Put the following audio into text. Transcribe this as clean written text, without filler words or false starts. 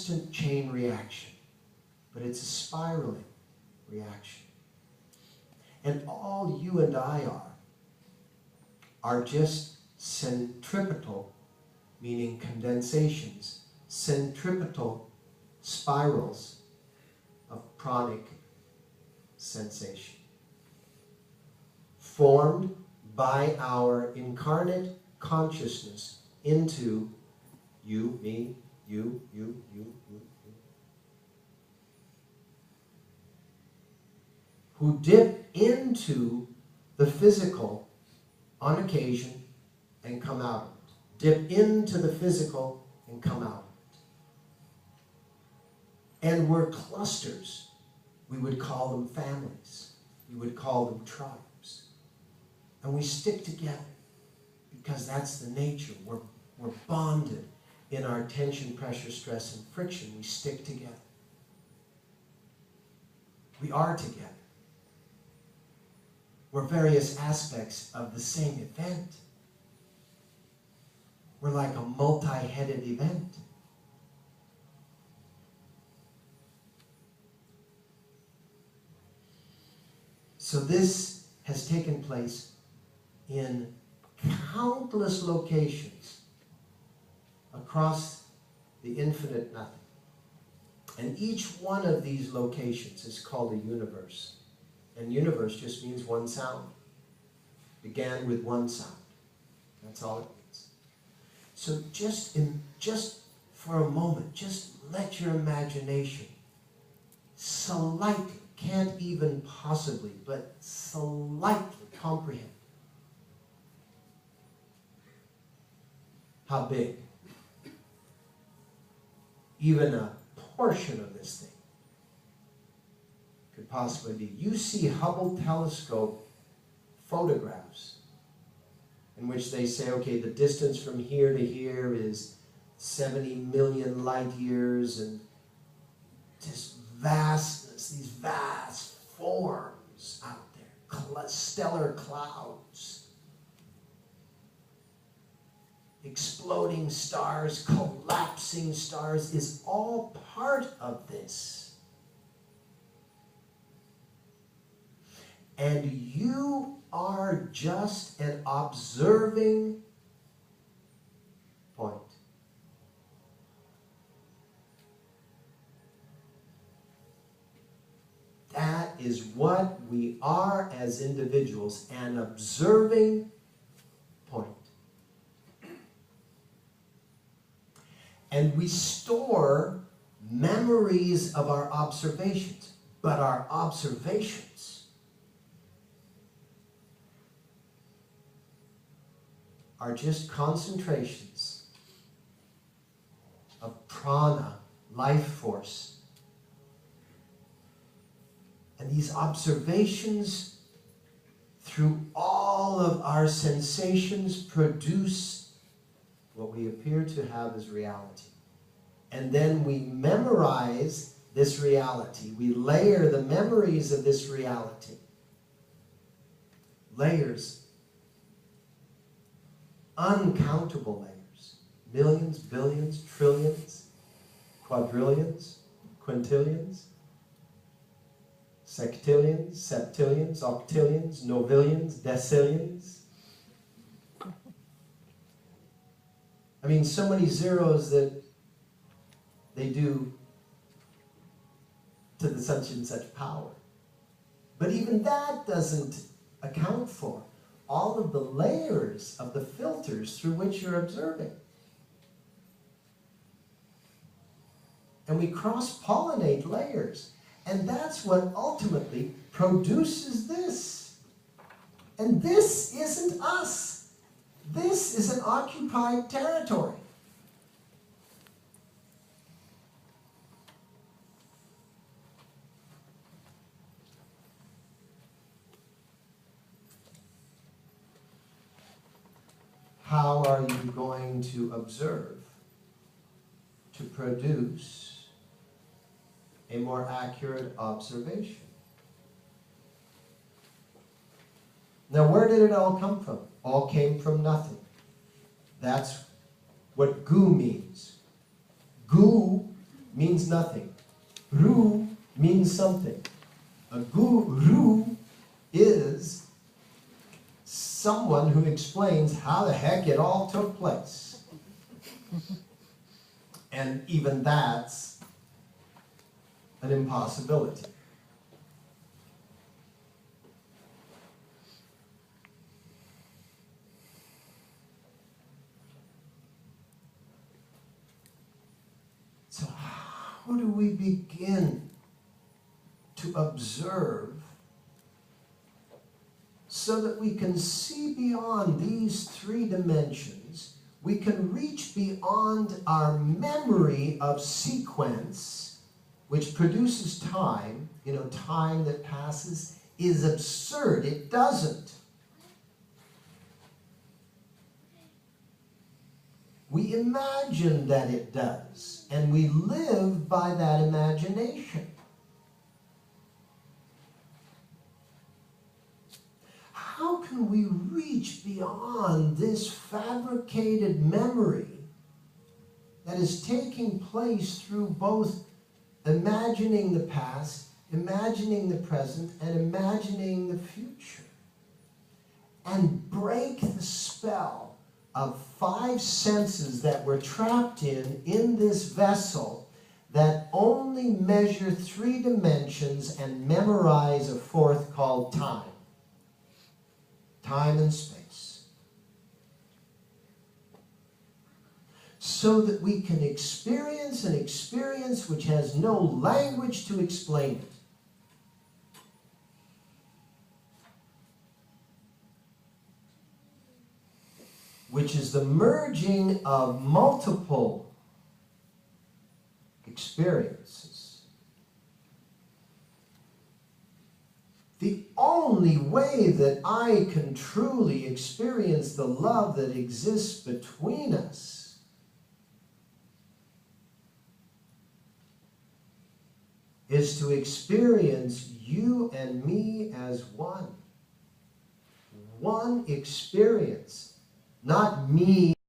constant chain reaction, but it's a spiraling reaction. And all you and I are just centripetal, meaning condensations, centripetal spirals of pranic sensation, formed by our incarnate consciousness into you, me, you, you, you, you, you, who dip into the physical on occasion and come out of it. Dip into the physical and come out of it. And we're clusters. We would call them families. We would call them tribes. And we stick together because that's the nature. We're bonded in our tension, pressure, stress, and friction. We stick together. We are together. We're various aspects of the same event. We're like a multi-headed event. So this has taken place in countless locations across the infinite nothing. And each one of these locations is called a universe. And universe just means one sound. Began with one sound. That's all it means. So just for a moment, just let your imagination slightly, can't even possibly, but slightly comprehend how big even a portion of this thing could possibly be. You see Hubble telescope photographs in which they say, okay, the distance from here to here is 70 million light years, and this vastness, these vast forms out there, stellar clouds, exploding stars, collapsing stars, is all part of this. And you are just an observing point. That is what we are as individuals, an observing point. And we store memories of our observations, but our observations are just concentrations of prana, life force. And these observations, through all of our sensations, produce what we appear to have as reality. And then we memorize this reality. We layer the memories of this reality. Layers. Uncountable layers. Millions, billions, trillions, quadrillions, quintillions, sextillions, septillions, octillions, novillions, decillions. I mean, so many zeros that they do to the such and such power. But even that doesn't account for all of the layers of the filters through which you're observing. And we cross-pollinate layers. And that's what ultimately produces this. And this isn't us. This is an occupied territory. How are you going to observe to produce a more accurate observation? Now, where did it all come from? All came from nothing. That's what gu means. Gu means nothing. Ru means something. A guru is someone who explains how the heck it all took place. And even that's an impossibility. So how do we begin to observe so that we can see beyond these three dimensions? We can reach beyond our memory of sequence, which produces time. You know, time that passes is absurd. It doesn't. We imagine that it does, and we live by that imagination. How can we reach beyond this fabricated memory that is taking place through both imagining the past, imagining the present, and imagining the future, and break the spell of five senses that we're trapped in this vessel that only measure three dimensions and memorize a fourth called time? Time and space. So that we can experience an experience which has no language to explain it. Which is the merging of multiple experiences. The only way that I can truly experience the love that exists between us is to experience you and me as one. One experience. Not me